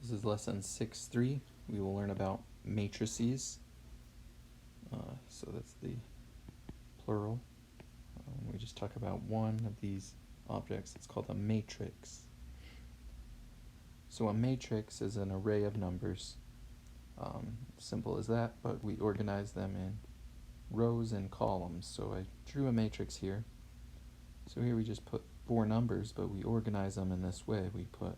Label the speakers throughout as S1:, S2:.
S1: This is lesson 6.3. We will learn about matrices. So that's the plural. We just talk about one of these objects. It's called a matrix. So a matrix is an array of numbers. Simple as that, but we organize them in rows and columns. So I drew a matrix here. So here we just put 4 numbers, but we organize them in this way. We put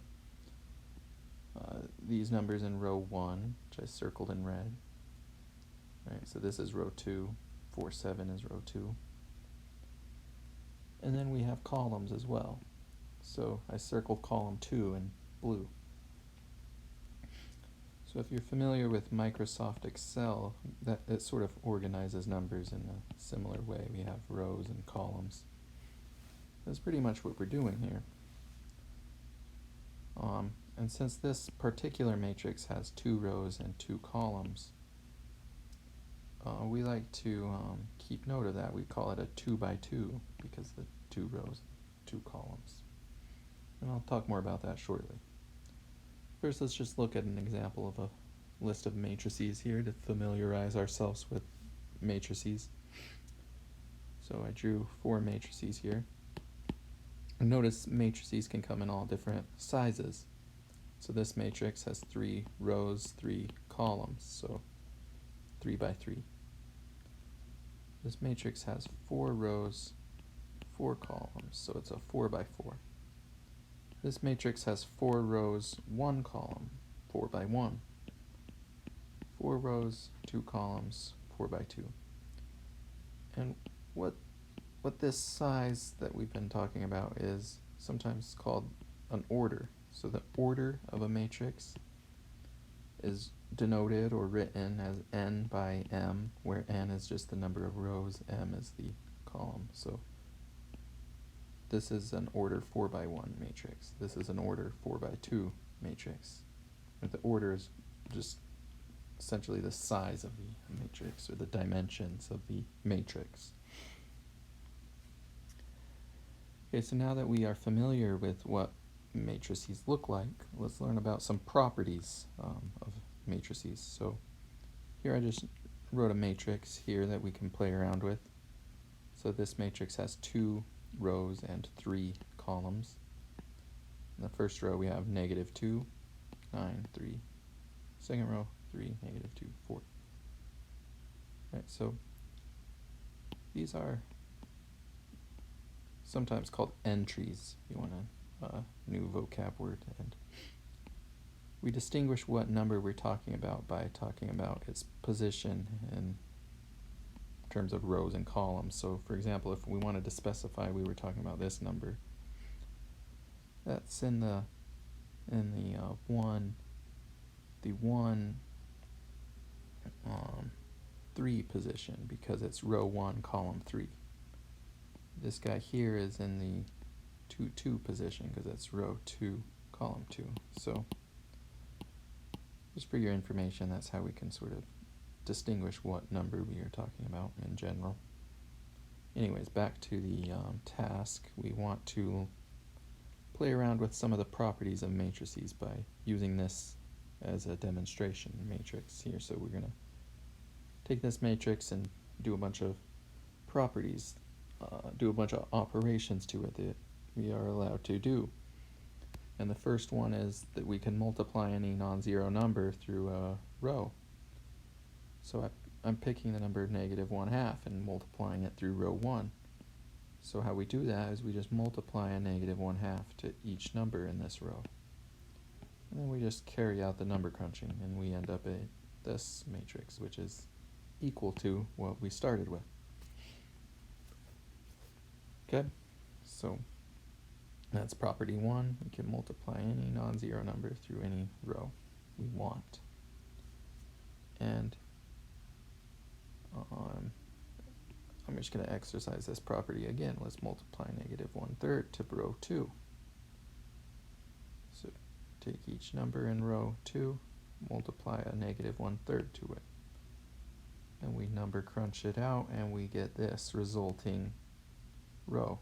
S1: these numbers in row 1, which I circled in red. Right, so this is row 2, 4, 7 is row 2. And then we have columns as well. So I circled column 2 in blue. So if you're familiar with Microsoft Excel, it sort of organizes numbers in a similar way. We have rows and columns. That's pretty much what we're doing here. And since this particular matrix has 2 rows and 2 columns, we like to keep note of that. We call it a 2 by 2 because the 2 rows, 2 columns. And I'll talk more about that shortly. First, let's just look at an example of a list of matrices here to familiarize ourselves with matrices. So I drew 4 matrices here. And notice matrices can come in all different sizes. So this matrix has 3 rows, 3 columns, so 3 by 3. This matrix has 4 rows, 4 columns, so it's a 4 by 4. This matrix has 4 rows, 1 column, 4 by 1. 4 rows, 2 columns, 4 by 2. And what this size that we've been talking about is sometimes called an order. So the order of a matrix is denoted or written as n by m, where n is just the number of rows, m is the column. So this is an order 4 by 1 matrix. This is an order 4 by 2 matrix. And the order is just essentially the size of the matrix or the dimensions of the matrix. Okay, so now that we are familiar with what matrices look like, let's learn about some properties of matrices. So here I just wrote a matrix here that we can play around with. So this matrix has 2 rows and 3 columns. In the first row we have -2, 9, 3. Second row, 3, -2, 4. Right, so these are sometimes called entries, if you want a new vocab word. And we distinguish what number we're talking about by talking about its position in terms of rows and columns. So for example, if we wanted to specify we were talking about this number, that's in the 3 position because it's row 1, column 3. This guy here is in the 2 position because it's row 2, column 2. So just for your information, that's how we can sort of distinguish what number we are talking about in general. Anyways, back to the task. We want to play around with some of the properties of matrices by using this as a demonstration matrix here. So we're going to take this matrix and do a bunch of properties, do a bunch of operations to it that we are allowed to do. And the first one is that we can multiply any non-zero number through a row. So I'm picking the number -1/2 and multiplying it through row 1. So how we do that is we just multiply a -1/2 to each number in this row. And then we just carry out the number crunching and we end up at this matrix, which is equal to what we started with. Okay, so that's property 1. We can multiply any non-zero number through any row we want. And I'm just going to exercise this property again. Let's multiply -1/3 to row 2. So take each number in row 2, multiply a -1/3 to it. And we number crunch it out and we get this resulting row.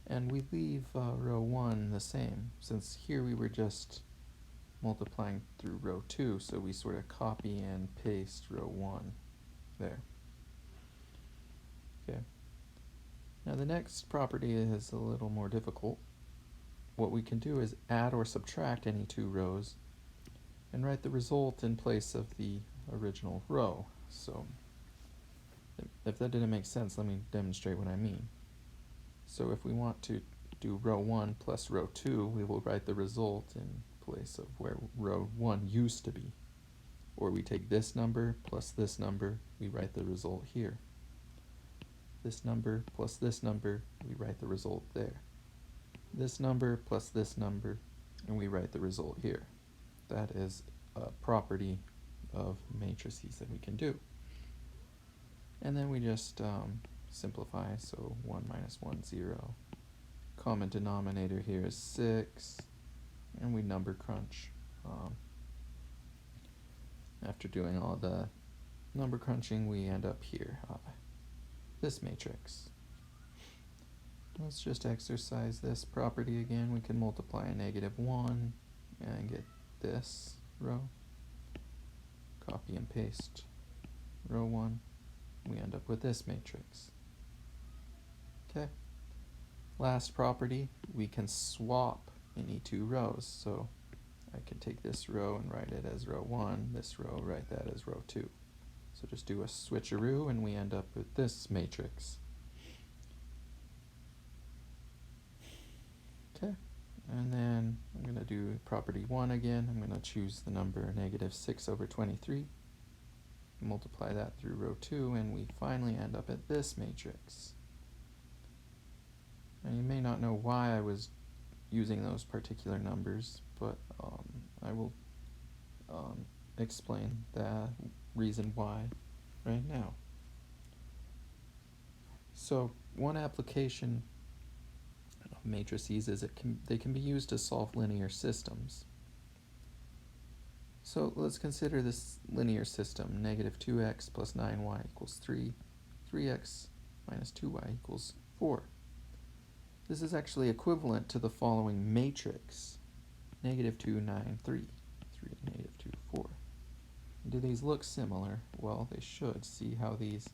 S1: And we leave row 1 the same, since here we were just multiplying through row 2, so we sort of copy and paste row 1 there. Okay. Now the next property is a little more difficult. What we can do is add or subtract any two rows and write the result in place of the original row. So if that didn't make sense, let me demonstrate what I mean. So if we want to do row 1 plus row 2, we will write the result in place of where row 1 used to be. Or we take this number plus this number, we write the result here. This number plus this number, we write the result there. This number plus this number, and we write the result here. That is a property of matrices that we can do. And then we just simplify, so 1 minus 1, 0. Common denominator here is 6, and we number crunch. After doing all the number crunching, we end up here, this matrix. Let's just exercise this property again. We can multiply a -1 and get this row. Copy and paste row 1. We end up with this matrix. Okay. Last property, we can swap any two rows. So I can take this row and write it as row 1, this row, write that as row 2. So just do a switcheroo and we end up with this matrix. Okay, and then I'm going to do property 1 again. I'm going to choose the number -6/23, multiply that through row 2, and we finally end up at this matrix. And you may not know why I was using those particular numbers, but I will explain the reason why right now. So one application of matrices is they can be used to solve linear systems. So let's consider this linear system, -2x plus 9y equals 3, 3x minus 2y equals 4. This is actually equivalent to the following matrix, -2, 9, 3, 3, -2, 4. Do these look similar? Well, they should. See how these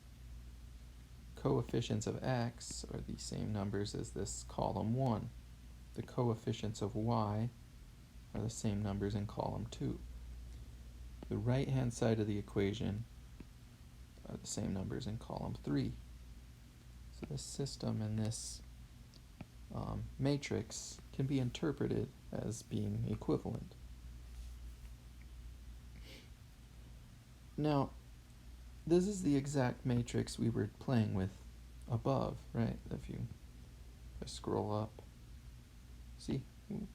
S1: coefficients of x are the same numbers as this column 1. The coefficients of y are the same numbers in column 2. The right-hand side of the equation are the same numbers in column 3. So this system and this matrix can be interpreted as being equivalent. Now, this is the exact matrix we were playing with above, right? If I scroll up, see,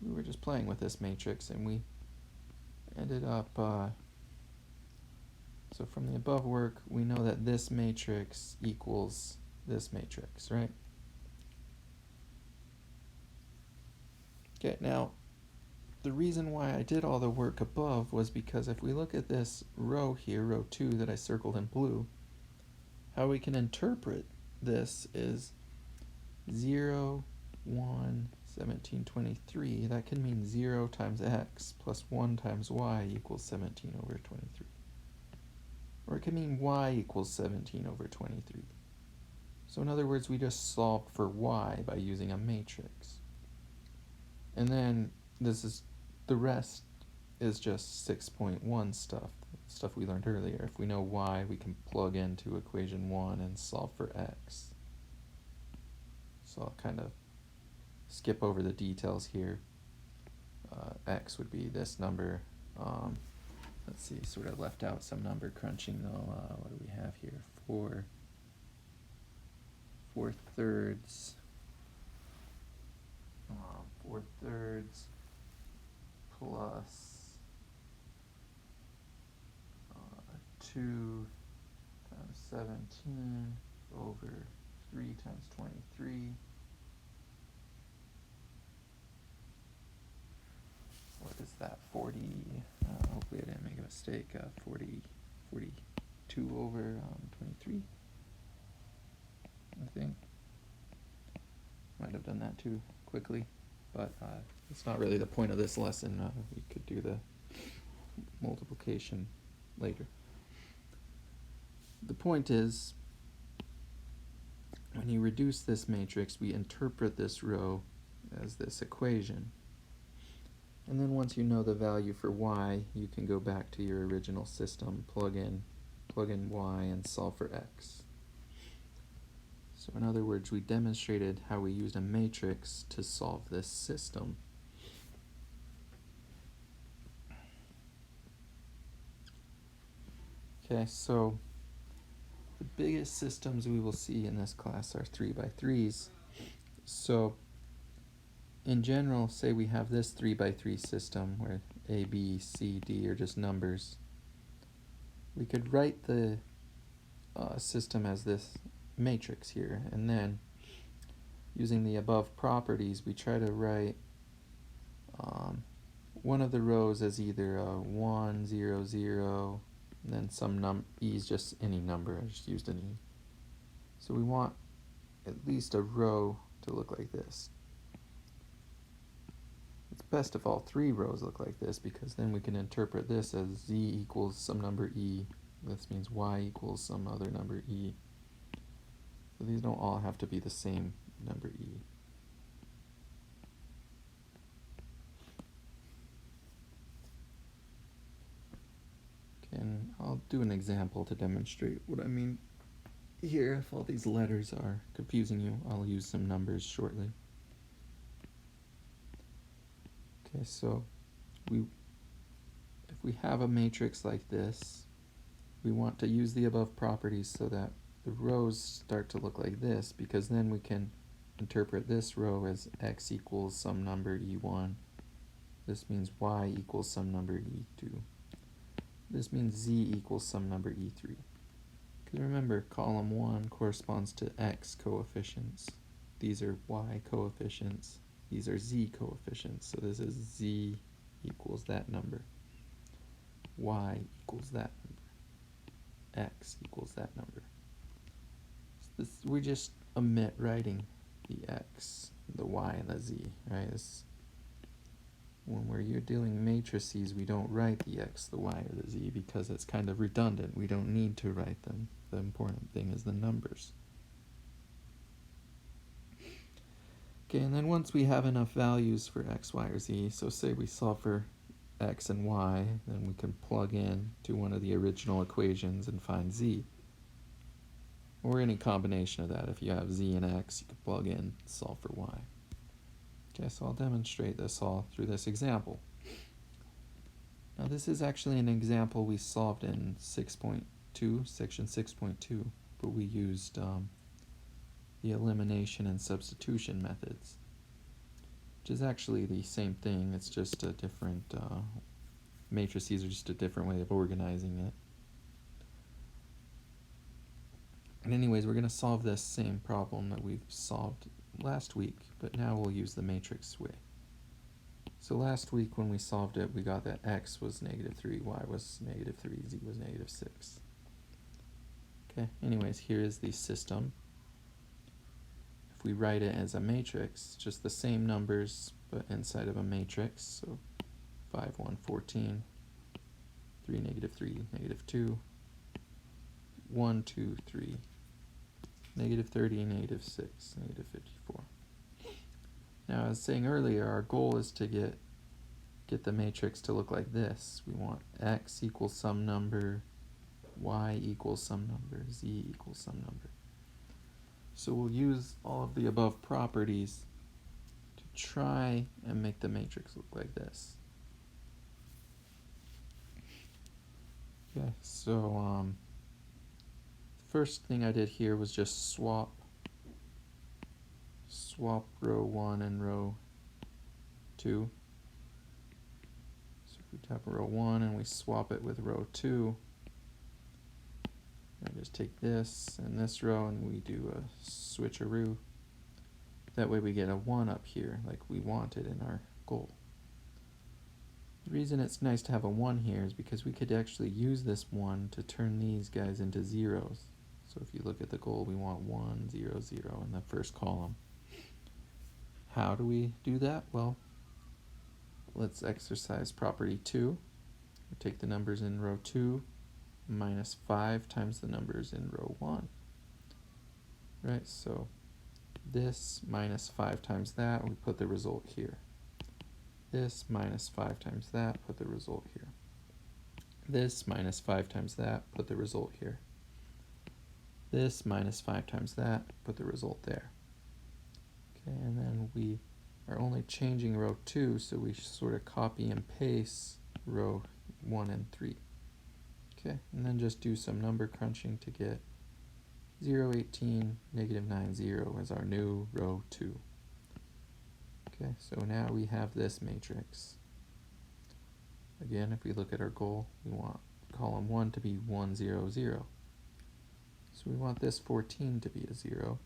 S1: we were just playing with this matrix and we ended up, so from the above work, we know that this matrix equals this matrix, right? Okay, now, the reason why I did all the work above was because if we look at this row here, row 2 that I circled in blue, how we can interpret this is 0, 1, 17, 23. That can mean 0 times x plus 1 times y equals 17/23. Or it can mean y equals 17/23. So in other words, we just solved for y by using a matrix. And then the rest is just 6.1 stuff we learned earlier. If we know y, we can plug into equation 1 and solve for x. So I'll kind of skip over the details here. X would be this number. Let's see, sort of left out some number crunching though. What do we have here? 4/3. 4/3 plus 2 times 17 over 3 times 23. What is that? 40. Hopefully I didn't make a mistake. 42 over 23. I think. Might have done that too quickly, but it's not really the point of this lesson. We could do the multiplication later. The point is, when you reduce this matrix, we interpret this row as this equation. And then once you know the value for y, you can go back to your original system, plug in y, and solve for x. So in other words, we demonstrated how we used a matrix to solve this system. Okay, so the biggest systems we will see in this class are 3x3s. So in general, say we have this 3x3 system where A, B, C, D are just numbers. We could write the system as this matrix here, and then using the above properties, we try to write one of the rows as either a 1, 0, 0, and then some e is just any number. I just used an e. So we want at least a row to look like this. It's best if all three rows look like this, because then we can interpret this as z equals some number e. This means y equals some other number e. So these don't all have to be the same number e. Okay, and I'll do an example to demonstrate what I mean here. If all these letters are confusing you, I'll use some numbers shortly. Okay, so if we have a matrix like this, we want to use the above properties so that the rows start to look like this, because then we can interpret this row as x equals some number e1. This means y equals some number e2. This means z equals some number e3. Because remember, column 1 corresponds to x coefficients. These are y coefficients. These are z coefficients. So this is z equals that number. Y equals that number. X equals that number. So we just omit writing the x, the y, and the z, right? When you're dealing matrices, we don't write the x, the y, or the z because it's kind of redundant. We don't need to write them. The important thing is the numbers. Okay, and then once we have enough values for x, y, or z, so say we solve for x and y, then we can plug in to one of the original equations and find z. Or any combination of that. If you have z and x, you can plug in, solve for y. Okay, so I'll demonstrate this all through this example. Now this is actually an example we solved in 6.2, section 6.2, but we used the elimination and substitution methods, which is actually the same thing. It's just a different, matrices are just a different way of organizing it. And anyways, we're going to solve this same problem that we've solved last week, but now we'll use the matrix way. So last week when we solved it, we got that x was -3, y was -3, z was -6. Okay, anyways, here is the system. If we write it as a matrix, just the same numbers, but inside of a matrix, so 5, 1, 14, 3, -3, -2, 1, 2, 3, -30, -6, -54. Now, I was saying earlier, our goal is to get the matrix to look like this. We want x equals some number, y equals some number, z equals some number. So we'll use all of the above properties to try and make the matrix look like this. Okay, so the first thing I did here was just swap row 1 and row 2. So if we tap row 1 and we swap it with row 2, I just take this and this row and we do a switcheroo. That way we get a 1 up here like we wanted in our goal. The reason it's nice to have a 1 here is because we could actually use this 1 to turn these guys into zeros. So if you look at the goal, we want 1, 0, 0 in the first column. How do we do that? Well, let's exercise property 2. We take the numbers in row 2 minus 5 times the numbers in row 1. Right, so this minus 5 times that, we put the result here. This minus 5 times that, put the result here. This minus 5 times that, put the result here. This minus 5 times that, put the result there. Okay, and then we are only changing row 2, so we sort of copy and paste row 1 and 3. Okay, and then just do some number crunching to get 0, 18, negative 9, 0 as our new row 2. Okay, so now we have this matrix. Again, if we look at our goal, we want column 1 to be 1, 0, 0. So we want this 14 to be a 0.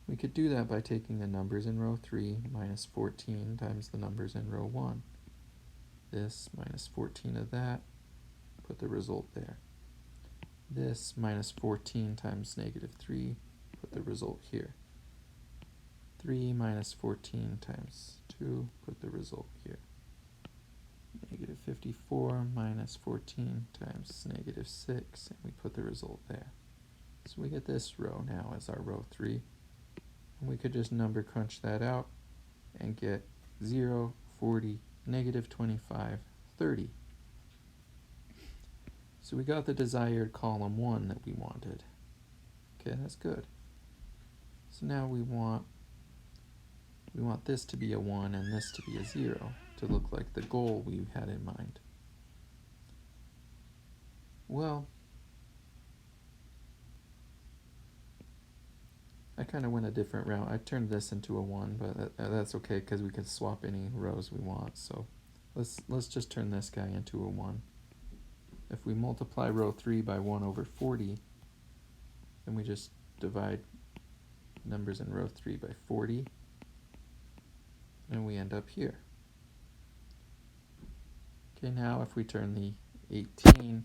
S1: We could do that by taking the numbers in row 3 minus 14 times the numbers in row 1. This minus 14 of that, put the result there. This minus 14 times negative 3, put the result here. 3 minus 14 times 2, put the result here. Negative 54 minus 14 times negative 6, and we put the result there. So we get this row now as our row 3. And we could just number crunch that out and get 0, 40, negative 25, 30. So we got the desired column 1 that we wanted. Okay, that's good. So now we want this to be a 1 and this to be a 0 to look like the goal we had in mind. Well, I kind of went a different route. I turned this into a 1, but that's okay because we can swap any rows we want. So let's just turn this guy into a 1. If we multiply row 3 by 1 over 40, then we just divide numbers in row 3 by 40, and we end up here. Okay, now if we turn the 18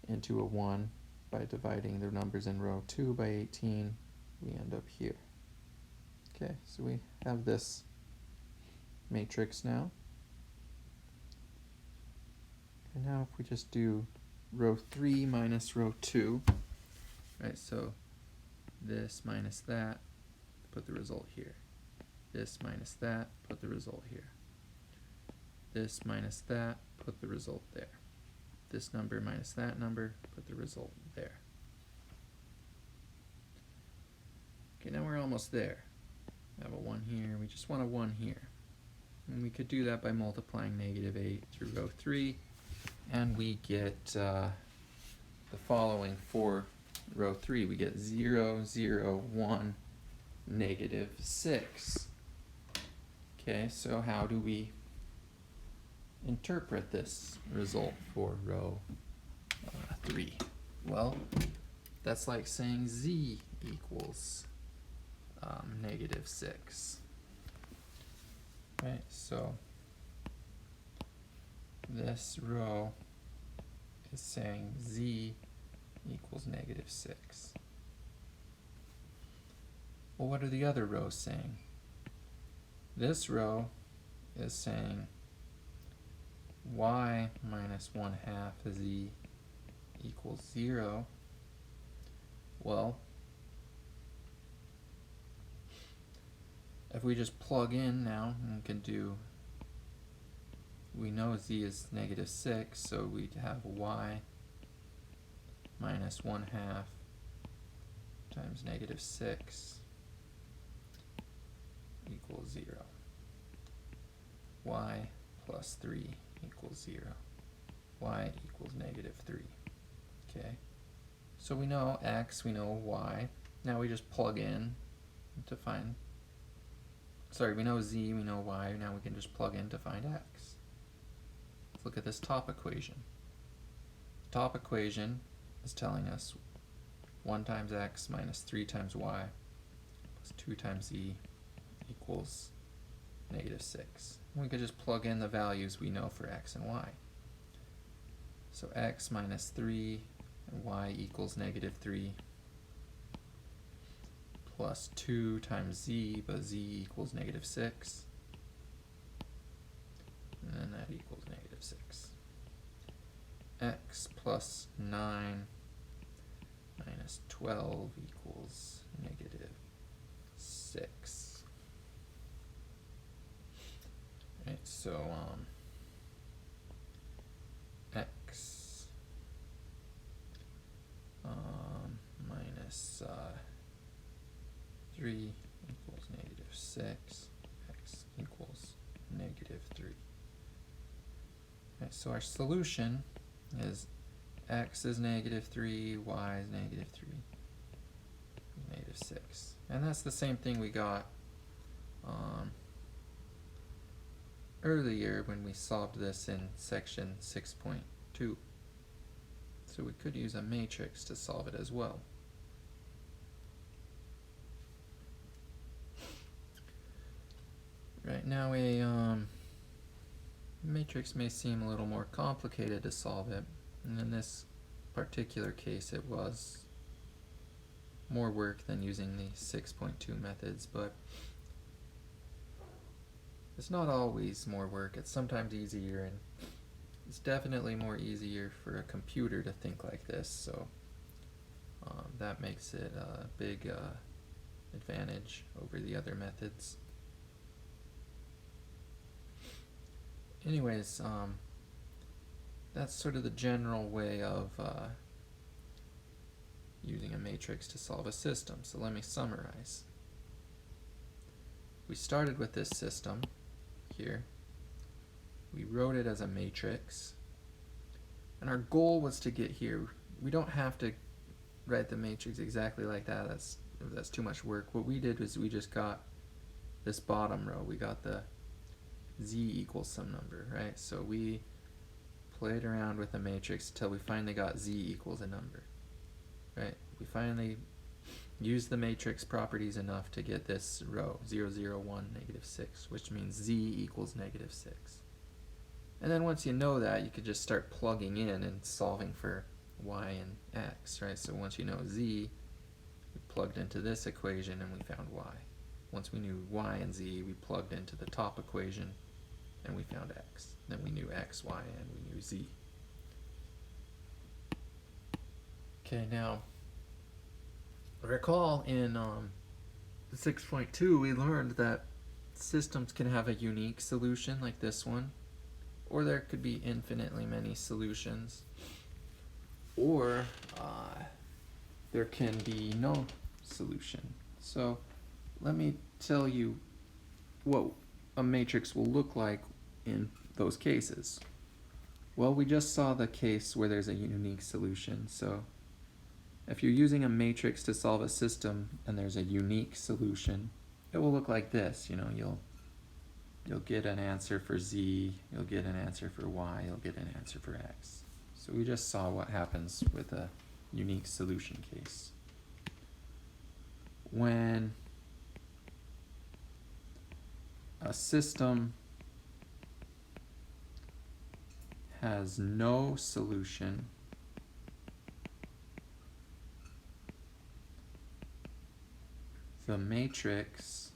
S1: into a 1 by dividing the numbers in row 2 by 18, we end up here. Okay, so we have this matrix now. And now if we just do row 3 minus row 2, right, so this minus that, put the result here. This minus that, put the result here. This minus that, put the result there. This number minus that number, put the result there. Okay, now we're almost there. We have a 1 here, we just want a 1 here. And we could do that by multiplying negative 8 through row 3, and we get the following for row 3. We get 0, 0, 1, negative 6. Okay, so how do we interpret this result for row 3? Well, that's like saying z equals negative 6. Right, so this row is saying z equals negative 6. Well, what are the other rows saying? This row is saying y minus 1/2 z equals 0. Well, if we just plug in now, we can do, we know z is negative 6, so we have y minus 1/2 times negative 6 equals 0. Y plus 3 equals 0. Y equals negative 3. Okay, so we know x, we know y. Now we just plug in to find, sorry, we know z, we know y. Now we can just plug in to find x. Let's look at this top equation. The top equation is telling us 1 times x minus 3 times y plus 2 times z equals negative 6. And we could just plug in the values we know for x and y. So x minus 3 and y equals negative 3 plus 2 times z, but z equals negative 6. x plus 9 minus 12 equals negative 6. Right, so x minus 3 equals negative 6, x equals negative 3. Right, so our solution is x is negative 3, y is negative 3, negative 6. And that's the same thing we got earlier when we solved this in section 6.2. So we could use a matrix to solve it as well. Right, now a matrix may seem a little more complicated to solve it, and in this particular case it was more work than using the 6.2 methods, but it's not always more work. It's sometimes easier, and it's definitely more easier for a computer to think like this, so that makes it a big advantage over the other methods. Anyways, that's sort of the general way of using a matrix to solve a system. So let me summarize. We started with this system here. We wrote it as a matrix. And our goal was to get here. We don't have to write the matrix exactly like that. That's too much work. What we did was we just got this bottom row. We got the z equals some number, right? So we played around with the matrix until we finally got z equals a number, right? We finally used the matrix properties enough to get this row, 0, 0, 1, negative 6, which means z equals negative 6. And then once you know that, you could just start plugging in and solving for y and x, right? So once you know z, we plugged into this equation and we found y. Once we knew y and z, we plugged into the top equation and we found x. Then we knew x, y, and we knew z. Okay, now recall in 6.2 we learned that systems can have a unique solution like this one, or there could be infinitely many solutions, or there can be no solution. So let me tell you what a matrix will look like in those cases. Well, we just saw the case where there's a unique solution. So if you're using a matrix to solve a system and there's a unique solution, it will look like this. You know, you'll get an answer for z, you'll get an answer for y, you'll get an answer for x. So we just saw what happens with a unique solution case. When a system has no solution, the matrix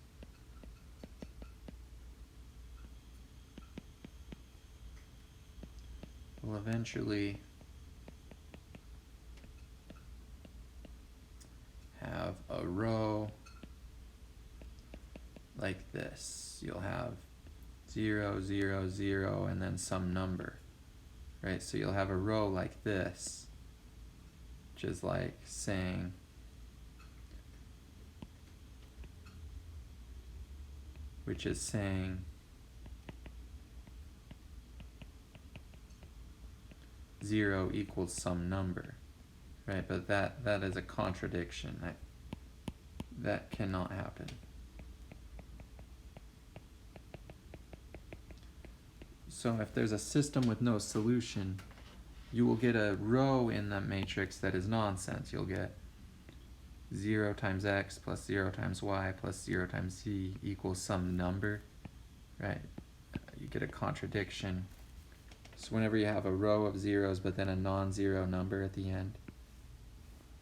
S1: will eventually have a row like this. You'll have 0, 0, 0, and then some number, right? So you'll have a row like this, which is like saying zero equals some number, right? But that is a contradiction. That cannot happen. So if there's a system with no solution, you will get a row in that matrix that is nonsense. You'll get 0 times x plus 0 times y plus 0 times z equals some number, right? You get a contradiction. So whenever you have a row of zeros but then a non-zero number at the end,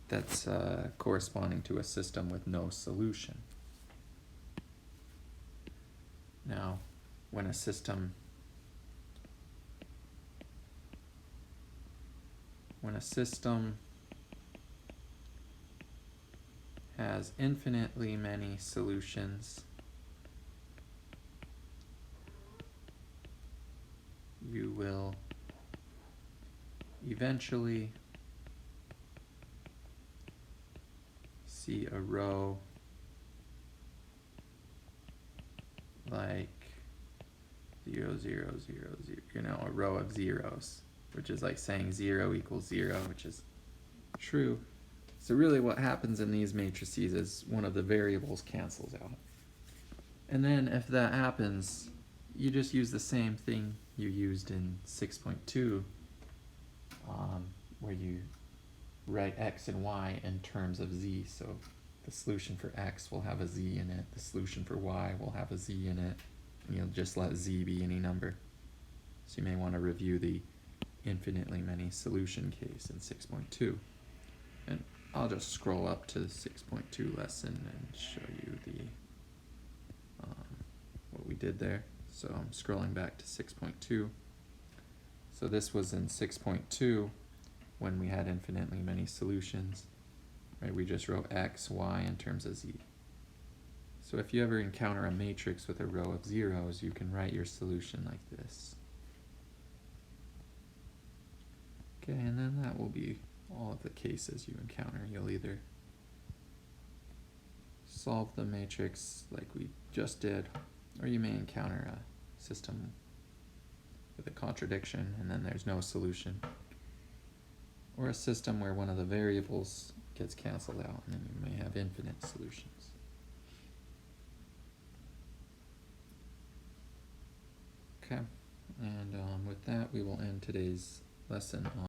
S1: that's corresponding to a system with no solution. Now, when a system when a system has infinitely many solutions, you will eventually see a row like 0, 0, 0, 0, you know, a row of zeros, which is like saying 0 equals 0, which is true. So really what happens in these matrices is one of the variables cancels out. And then if that happens, you just use the same thing you used in 6.2, where you write x and y in terms of z. So the solution for x will have a z in it, the solution for y will have a z in it, and you'll just let z be any number. So you may want to review the infinitely many solution case in 6.2. And I'll just scroll up to the 6.2 lesson and show you the what we did there. So I'm scrolling back to 6.2. So this was in 6.2 when we had infinitely many solutions, right? We just wrote x, y in terms of z. So if you ever encounter a matrix with a row of zeros, you can write your solution like this. Okay, and then that will be all of the cases you encounter. You'll either solve the matrix like we just did, or you may encounter a system with a contradiction and then there's no solution, or a system where one of the variables gets canceled out and then you may have infinite solutions. Okay, and with that we will end today's lesson on